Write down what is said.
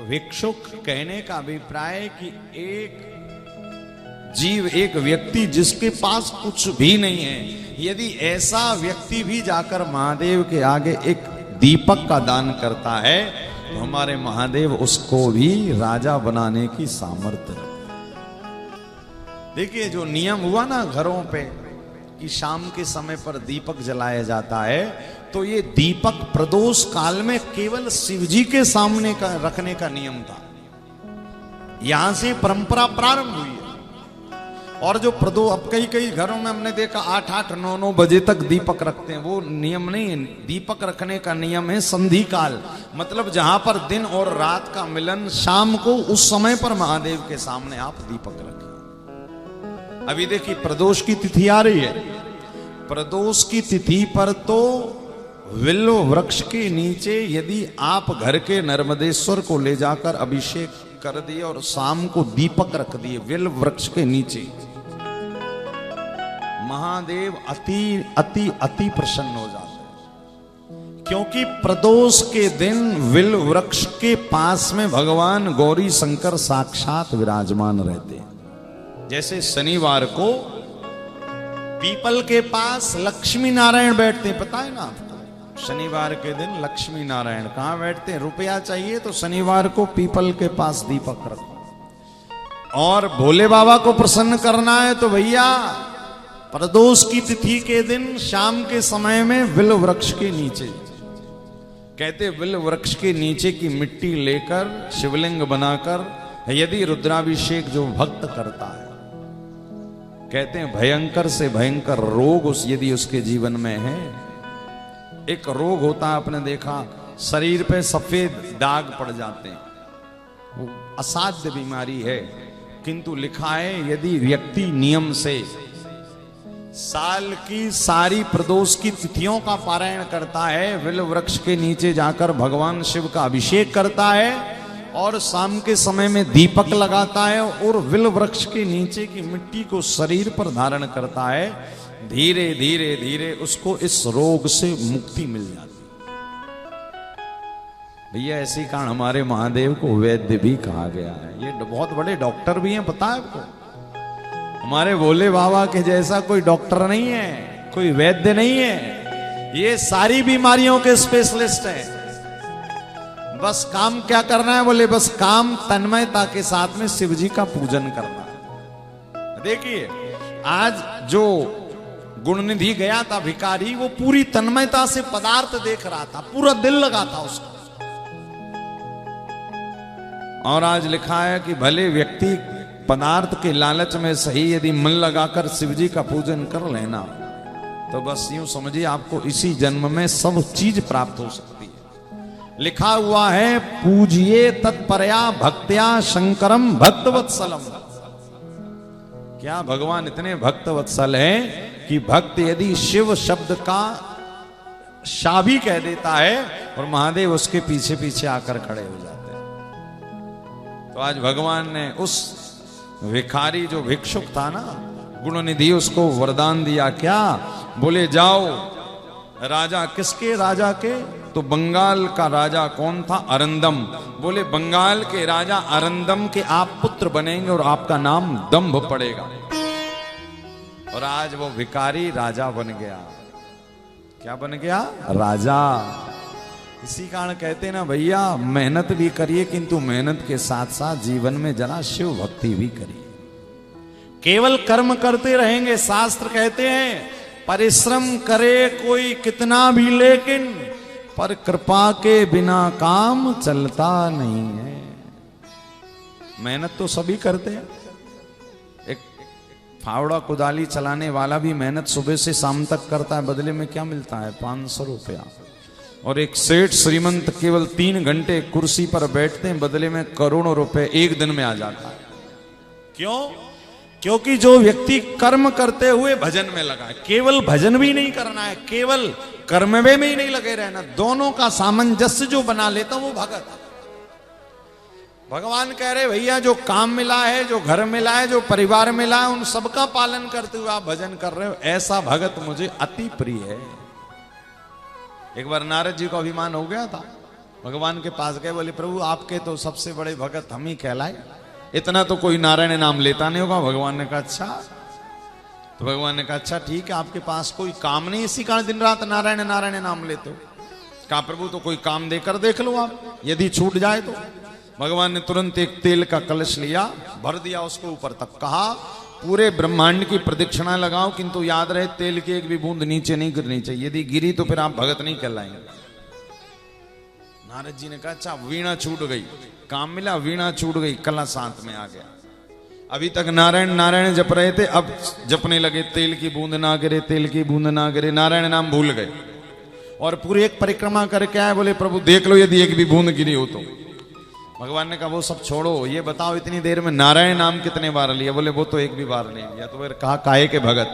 भिक्षुक कहने का अभिप्राय है कि एक जीव, एक व्यक्ति जिसके पास कुछ भी नहीं है, यदि ऐसा व्यक्ति भी जाकर महादेव के आगे एक दीपक का दान करता है तो हमारे महादेव उसको भी राजा बनाने की सामर्थ्य रखते। देखिए जो नियम हुआ ना घरों पे कि शाम के समय पर दीपक जलाया जाता है, तो ये दीपक प्रदोष काल में केवल शिवजी के सामने का रखने का नियम था। यहां से परंपरा प्रारंभ हुई है। और जो अब कई कई घरों में हमने देखा 8-8, 9-9 बजे तक दीपक रखते हैं, वो नियम नहीं है। दीपक रखने का नियम है संधि काल, मतलब जहां पर दिन और रात का मिलन शाम को, उस समय पर महादेव के सामने आप दीपक रखें। अभी देखिए प्रदोष की तिथि आ रही है। प्रदोष की तिथि पर तो विल्व वृक्ष के नीचे यदि आप घर के नर्मदेश्वर को ले जाकर अभिषेक कर दिए और शाम को दीपक रख दिए विल्व वृक्ष के नीचे, महादेव अति अति अति प्रसन्न हो जाते हैं। क्योंकि प्रदोष के दिन विल्व वृक्ष के पास में भगवान गौरी शंकर साक्षात विराजमान रहते हैं। जैसे शनिवार को पीपल के पास लक्ष्मी नारायण बैठते हैं, पता है ना आपको? शनिवार के दिन लक्ष्मी नारायण कहां बैठते हैं? रुपया चाहिए तो शनिवार को पीपल के पास दीपक रखो। और भोले बाबा को प्रसन्न करना है तो भैया प्रदोष की तिथि के दिन शाम के समय में विल्व वृक्ष के नीचे, कहते विल्व वृक्ष के नीचे की मिट्टी लेकर शिवलिंग बनाकर यदि रुद्राभिषेक जो भक्त करता है, कहते हैं भयंकर से भयंकर रोग यदि उसके जीवन में है। एक रोग होता है, आपने देखा शरीर पे सफेद दाग पड़ जाते हैं, वो असाध्य बीमारी है। किंतु लिखा है यदि व्यक्ति नियम से साल की सारी प्रदोष की तिथियों का पारायण करता है, विल्व वृक्ष के नीचे जाकर भगवान शिव का अभिषेक करता है और शाम के समय में दीपक लगाता है और विल्व वृक्ष के नीचे की मिट्टी को शरीर पर धारण करता है, धीरे धीरे धीरे उसको इस रोग से मुक्ति मिल जाती। भैया ऐसी कारण हमारे महादेव को वैद्य भी कहा गया है। ये बहुत बड़े डॉक्टर भी हैं, पता है आपको? हमारे भोले बाबा के जैसा कोई डॉक्टर नहीं है, कोई वैद्य नहीं है। ये सारी बीमारियों के स्पेशलिस्ट हैं। बस काम क्या करना है? बोले बस काम तन्मयता के साथ में शिवजी का पूजन करना है। देखिए आज जो गुणनिधि गया था भिखारी, वो पूरी तन्मयता से पदार्थ देख रहा था, पूरा दिल लगा था उसका। और आज लिखा है कि भले व्यक्ति पदार्थ के लालच में सही यदि मन लगाकर शिवजी का पूजन कर लेना तो बस यूं समझिए आपको इसी जन्म में सब चीज प्राप्त हो सकती है। लिखा हुआ है पूजिए तत्परया भक्त्या शंकरम भक्तवत्सलम। क्या भगवान इतने भक्तवत्सल हैं कि भक्त यदि शिव शब्द का शा भी कह देता है और महादेव उसके पीछे पीछे आकर खड़े हो जाते हैं। तो आज भगवान ने उस भिखारी जो भिक्षुक था ना, गुणनिधि, उसको वरदान दिया। क्या? बोले जाओ। राजा किसके? राजा के? तो बंगाल का राजा कौन था? अरंदम। बोले बंगाल के राजा अरंदम के आप पुत्र बनेंगे और आपका नाम दंभ पड़ेगा। और आज वो भिखारी राजा बन गया। क्या बन गया? राजा। इसी कारण कहते ना भैया मेहनत भी करिए, किंतु मेहनत के साथ साथ जीवन में जरा शिव भक्ति भी करिए। केवल कर्म करते रहेंगे, शास्त्र कहते हैं परिश्रम करे कोई कितना भी, लेकिन पर कृपा के बिना काम चलता नहीं है। मेहनत तो सभी करते हैं। एक फावड़ा कुदाली चलाने वाला भी मेहनत सुबह से शाम तक करता है, बदले में क्या मिलता है? 500 रुपया। और एक सेठ श्रीमंत केवल 3 घंटे कुर्सी पर बैठते हैं, बदले में करोड़ों रुपए एक दिन में आ जाता है। क्यों? क्योंकि जो व्यक्ति कर्म करते हुए भजन में लगा है, केवल भजन भी नहीं करना है, केवल कर्म में ही नहीं लगे रहना, दोनों का सामंजस्य जो बना लेता वो भगत। भगवान कह रहे भैया जो काम मिला है, जो घर मिला है, जो परिवार मिला है, उन सबका पालन करते हुए आप भजन कर रहे हो, ऐसा भगत मुझे अति प्रिय है। एक बार नारद जी को अभिमान हो गया था, भगवान के पास गए, बोले प्रभु आपके तो सबसे बड़े भगत हम ही कहलाए, इतना तो कोई नारायण नाम लेता नहीं होगा। भगवान ने कहा अच्छा। तो भगवान ने कहा अच्छा ठीक है, आपके पास कोई काम नहीं, इसी कारण दिन रात नारायण नारायण नाम लेते हो। कहा प्रभु तो कोई काम देकर देख लो आप, यदि छूट जाए तो। भगवान ने तुरंत एक तेल का कलश लिया, भर दिया उसको ऊपर तक, कहा पूरे ब्रह्मांड की प्रदक्षिणा लगाओ, किंतु याद रहे तेल की एक भी बूंद नीचे नहीं गिरनी चाहिए, यदि गिरी तो फिर आप भगत नहीं कहलाएंगे। नारद जी ने कहा अच्छा, वीणा छूट गई, काम मिला, वीणा छूट गई, कलश हाथ में आ गया। अभी तक नारायण नारायण जप रहे थे, अब जपने लगे तेल की बूंद ना गिरे, तेल की बूंद ना गिरे, नारायण नाम भूल गए। और पूरी एक परिक्रमा करके आए, बोले प्रभु देख लो यदि एक भी बूंद गिरी हो तो। भगवान ने कहा वो सब छोड़ो, ये बताओ इतनी देर में नारायण नाम कितने बार लिया? बोले वो तो एक भी बार नहीं लिया। तो फिर कहा काहे के भगत